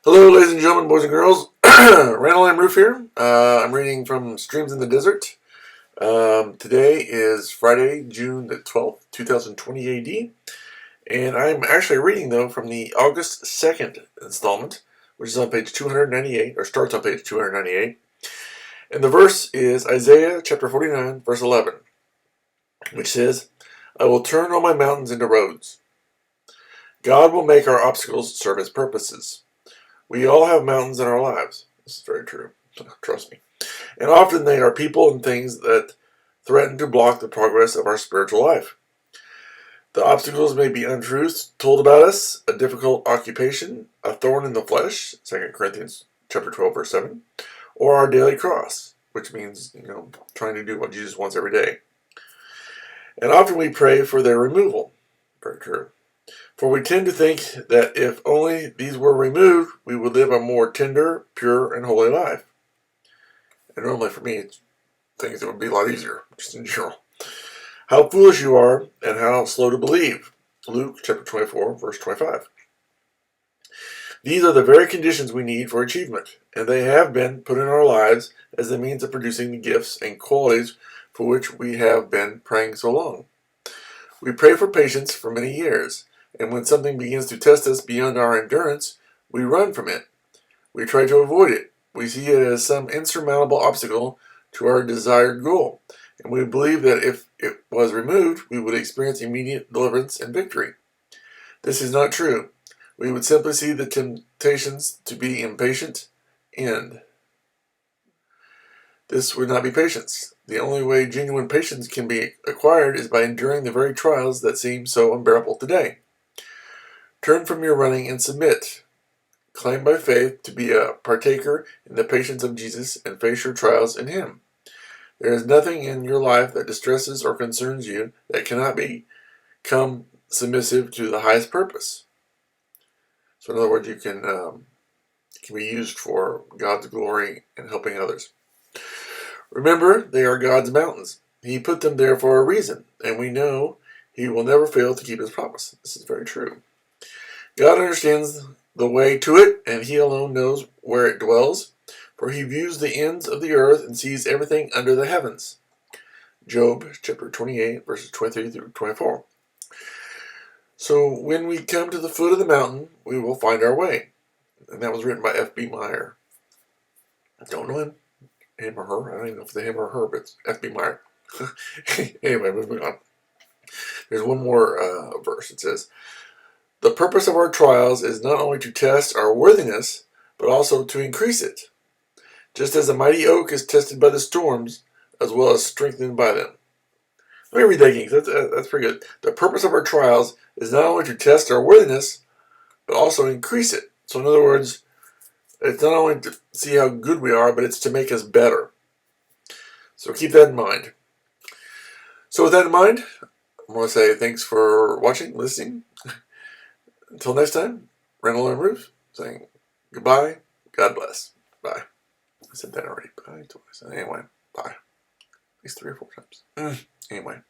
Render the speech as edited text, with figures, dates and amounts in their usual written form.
Hello, ladies and gentlemen, boys and girls. Randall and Rueff here. I'm reading from Streams in the Desert. Today is Friday, June the 12th, 2020 AD. And I'm actually reading, though, from the August 2nd installment, which is on page 298, or starts on page 298. And the verse is Isaiah chapter 49, verse 11, which says, I will turn all my mountains into roads. God will make our obstacles serve his purposes. We all have mountains in our lives. This is very true. Trust me. And often they are people and things that threaten to block the progress of our spiritual life. The obstacles may be untruths told about us, a difficult occupation, a thorn in the flesh, 2 Corinthians chapter 12, verse 7, or our daily cross, which means, trying to do what Jesus wants every day. And often we pray for their removal. Very true. For we tend to think that if only these were removed, we would live a more tender, pure, and holy life. And normally for me, things that would be a lot easier, just in general. How foolish you are, and how slow to believe. Luke chapter 24, verse 25. These are the very conditions we need for achievement, and they have been put in our lives as the means of producing the gifts and qualities for which we have been praying so long. We pray for patience for many years, and when something begins to test us beyond our endurance, we run from it. We try to avoid it. We see it as some insurmountable obstacle to our desired goal, and we believe that if it was removed, we would experience immediate deliverance and victory. This is not true. We would simply see the temptations to be impatient end. This would not be patience. The only way genuine patience can be acquired is by enduring the very trials that seem so unbearable today. Turn from your running and submit. Claim by faith to be a partaker in the patience of Jesus and face your trials in him. There is nothing in your life that distresses or concerns you that cannot become submissive to the highest purpose. So in other words, you can be used for God's glory and helping others. Remember, they are God's mountains. He put them there for a reason, and we know he will never fail to keep his promise. This is very true. God understands the way to it, and he alone knows where it dwells, for he views the ends of the earth and sees everything under the heavens. Job chapter 28, verses 23 through 24. So when we come to the foot of the mountain, we will find our way. And that was written by F.B. Meyer. I don't know him or her. I don't even know if it's him or her, but it's F.B. Meyer. Anyway, moving on. There's one more verse. It says, the purpose of our trials is not only to test our worthiness, but also to increase it. Just as a mighty oak is tested by the storms, as well as strengthened by them. Let me read that again, that's pretty good. The purpose of our trials is not only to test our worthiness, but also increase it. So in other words, it's not only to see how good we are, but it's to make us better. So keep that in mind. So with that in mind, I'm going to say thanks for watching, listening. Until next time, Randall and Rueff saying goodbye, God bless, bye. I said that already, bye twice. Anyway, bye. At least 3 or 4 times. Anyway.